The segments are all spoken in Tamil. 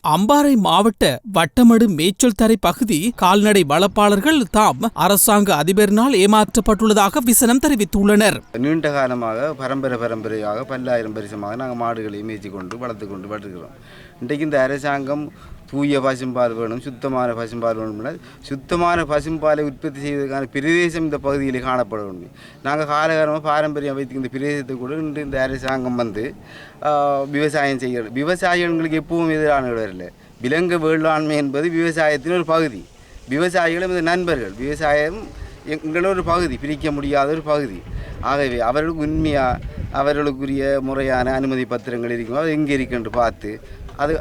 அம்பாறை மாவட்ட வட்டமடு மேய்ச்சல் தரை பகுதி கால்நடை வளர்ப்பாளர்கள் தாம் அரசாங்க அதிபரினால் ஏமாற்றப்பட்டுள்ளதாக விசனம் தெரிவித்துள்ளனர். நீண்ட காலமாக பரம்பரையாக பல்லாயிரம் வருஷமாக நாங்கள் மாடுகளை மேய்ச்சி கொண்டு வளர்த்து கொண்டு வருகிறோம். இன்றைக்கு இந்த அரசாங்கம் தூய பசும்பால் வேணும், சுத்தமான பசும்பால் வேணும். சுத்தமான பசும்பாலை உற்பத்தி செய்வதற்கான பிரதேசம் இந்த பகுதியில் காணப்பட வேண்டும். நாங்கள் காலகாலமாக பாரம்பரியம் வைத்து இந்த பிரதேசத்தை கூட இன்று இந்த அரசாங்கம் விவசாயம் செய்கிறது. விவசாயிகளுக்கு எப்பவும் எதிரானவர் இல்லை. விலங்கு வேளாண்மை என்பது விவசாயத்தின் ஒரு பகுதி. விவசாயிகளும் இந்த நண்பர்கள். விவசாயம் எங்களோட ஒரு பகுதி, பிரிக்க முடியாத ஒரு பகுதி. ஆகவே அவர்களுக்கு உண்மையாக அவர்களுக்குரிய முறையான அனுமதி பத்திரங்கள் இருக்கும், அது எங்கே இருக்குன்னு பார்த்து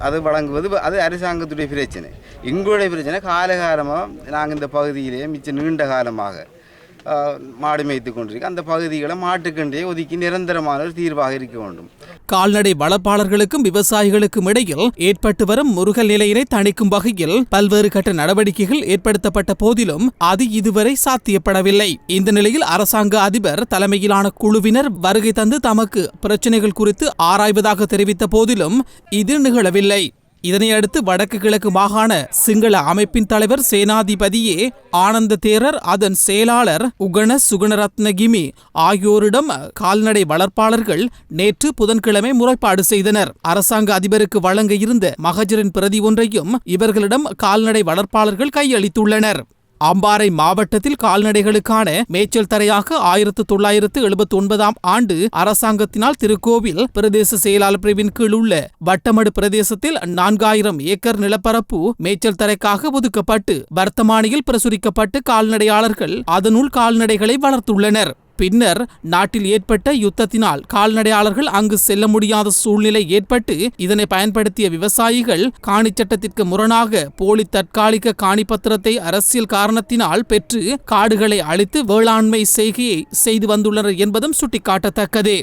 அது வழங்குவது அது அரசாங்கத்துடைய பிரச்சனை. எங்களுடைய பிரச்சனை காலகாலமாக நாங்கள் இந்த பகுதியிலே மிச்ச நீண்ட காலமாக மாடு மேய்த்து கொண்டிருக்க அந்த பகுதிகளை மாட்டுக்கண்டே ஒதுக்கி நிரந்தரமான ஒரு தீர்வாக இருக்க வேண்டும். கால்நடை வளர்ப்பாளர்களுக்கும் விவசாயிகளுக்கும் இடையில் ஏற்பட்டு வரும் முருகல் நிலையினை தணிக்கும் வகையில் பல்வேறு கட்ட நடவடிக்கைகள் ஏற்படுத்தப்பட்ட போதிலும் அது இதுவரை சாத்தியப்படவில்லை. இந்த நிலையில் அரசாங்க அதிபர் தலைமையிலான குழுவினர் வருகை தந்து தமக்கு பிரச்சினைகள் குறித்து ஆராய்வதாக தெரிவித்த போதிலும் இது நிகழவில்லை. இதனையடுத்து வடக்கு கிழக்கு மாகாண சிங்கள அமைப்பின் தலைவர் சேனாதிபதியே ஆனந்த தேரர், அதன் செயலாளர் உகன சுகுணரத்னகிமி ஆகியோரிடம் கால்நடை வளர்ப்பாளர்கள் நேற்று புதன்கிழமை முறைப்பாடு செய்தனர். அரசாங்க அதிபருக்கு வழங்க இருந்த மகஜரின் பிரதி ஒன்றையும் இவர்களிடம் கால்நடை வளர்ப்பாளர்கள் கையளித்துள்ளனர். அம்பாறை மாவட்டத்தில் கால்நடைகளுக்கான மேய்ச்சல் தரையாக 1979 ஆண்டு அரசாங்கத்தினால் திருக்கோவில் பிரதேச செயலாளர் பிரிவின் கீழ் உள்ள வட்டமடு பிரதேசத்தில் 4000 ஏக்கர் நிலப்பரப்பு மேய்ச்சல் தரைக்காக ஒதுக்கப்பட்டு வர்த்தமானியில் பிரசுரிக்கப்பட்டு கால்நடையாளர்கள் அதனுள் கால்நடைகளை வளர்த்துள்ளனர். பின்னர் நாட்டில் ஏற்பட்ட யுத்தத்தினால் கால்நடையாளர்கள் அங்கு செல்ல முடியாத சூழ்நிலை ஏற்பட்டு இதனை பயன்படுத்திய விவசாயிகள் காணி சட்டத்திற்கு முரணாக போலி தற்காலிக காணிப்பத்திரத்தை அரசியல் காரணத்தினால் பெற்று காடுகளை அழித்து வேளாண்மை செய்கையை செய்து வந்துள்ளனர் என்பதும் சுட்டிக்காட்டத்தக்கது.